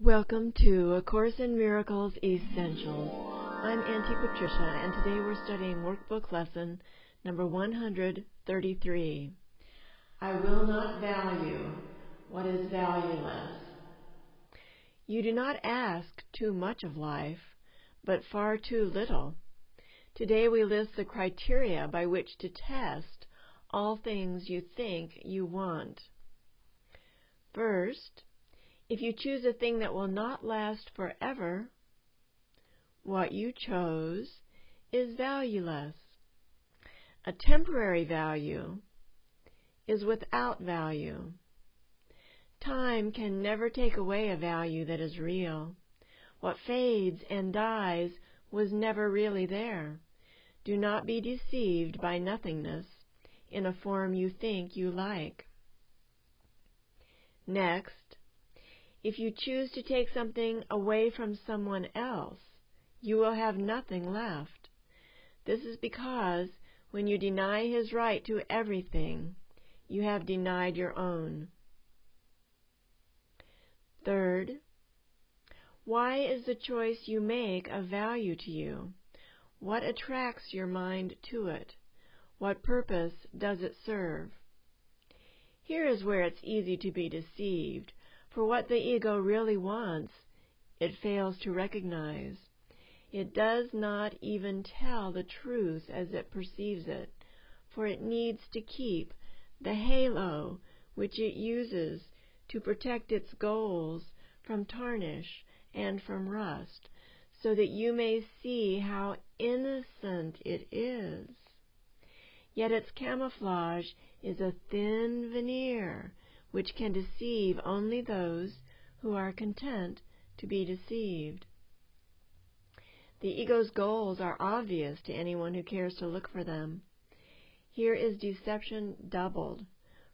Welcome to A Course in Miracles Essentials. I'm Auntie Patricia, and today we're studying Workbook Lesson number 133. I will not value what is valueless. You do not ask too much of life, but far too little. Today we list the criteria by which to test all things you think you want. First, if you choose a thing that will not last forever, what you chose is valueless. A temporary value is without value. Time can never take away a value that is real. What fades and dies was never really there. Do not be deceived by nothingness in a form you think you like. Next, if you choose to take something away from someone else, you will have nothing left. This is because when you deny his right to everything, you have denied your own. Third, why is the choice you make of value to you? What attracts your mind to it? What purpose does it serve? Here is where it's easy to be deceived. For what the ego really wants, it fails to recognize. It does not even tell the truth as it perceives it, for it needs to keep the halo which it uses to protect its goals from tarnish and from rust, so that you may see how innocent it is. Yet its camouflage is a thin veneer which can deceive only those who are content to be deceived. The ego's goals are obvious to anyone who cares to look for them. Here is deception doubled,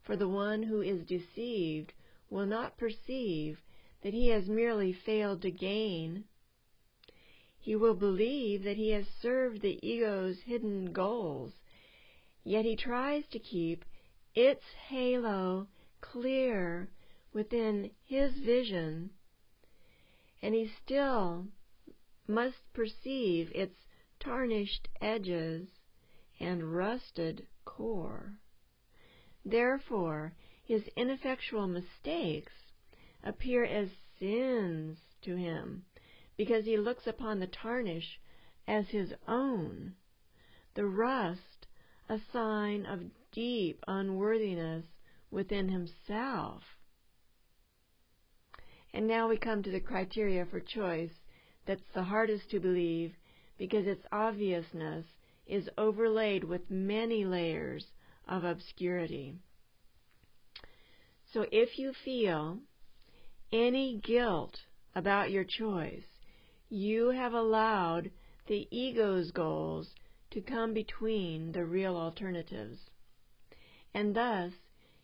for the one who is deceived will not perceive that he has merely failed to gain. He will believe that he has served the ego's hidden goals, yet he tries to keep its halo clear within his vision, and he still must perceive its tarnished edges and rusted core. Therefore, his ineffectual mistakes appear as sins to him, because he looks upon the tarnish as his own, the rust a sign of deep unworthiness within himself. And now we come to the criteria for choice that's the hardest to believe, because its obviousness is overlaid with many layers of obscurity. So if you feel any guilt about your choice, you have allowed the ego's goals to come between the real alternatives, and thus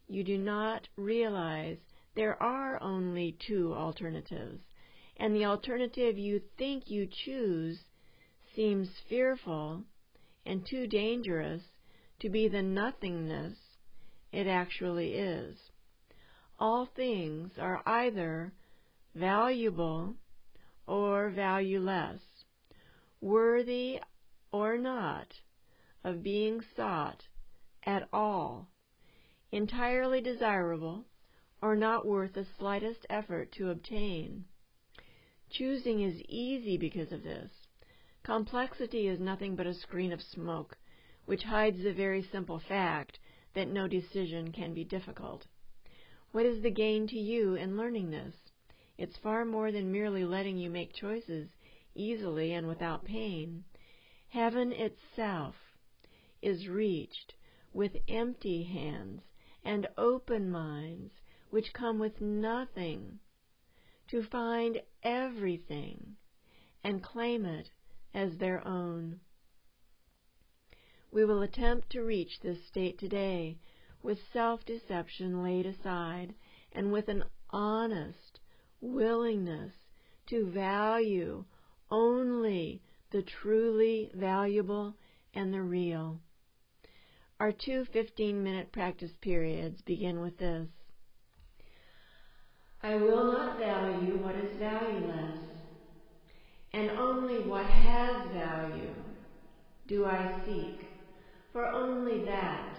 you do not realize there are only two alternatives, and the alternative you think you choose seems fearful and too dangerous to be the nothingness it actually is. All things are either valuable or valueless, worthy or not of being sought at all, entirely desirable or not worth the slightest effort to obtain. Choosing is easy because of this. Complexity is nothing but a screen of smoke, which hides the very simple fact that no decision can be difficult. What is the gain to you in learning this? It's far more than merely letting you make choices easily and without pain. Heaven itself is reached with empty hands and open minds which come with nothing to find everything and claim it as their own. We will attempt to reach this state today with self-deception laid aside and with an honest willingness to value only the truly valuable and the real. Our 2 15-minute practice periods begin with this. I will not value what is valueless. only what has value do I seek, for only that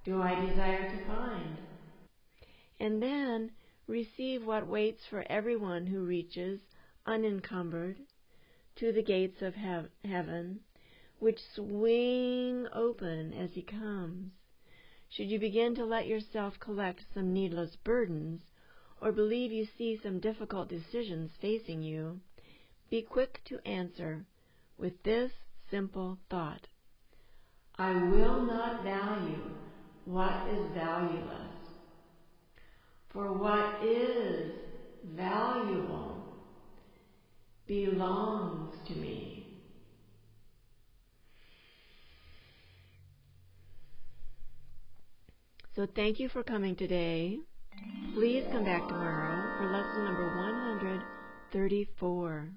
do I desire to find. And then receive what waits for everyone who reaches, unencumbered, to the gates of heaven, which swing open as he comes. Should you begin to let yourself collect some needless burdens, or believe you see some difficult decisions facing you, be quick to answer with this simple thought: I will not value what is valueless, for what is valuable belongs to me. So thank you for coming today. Please come back tomorrow for lesson number 134.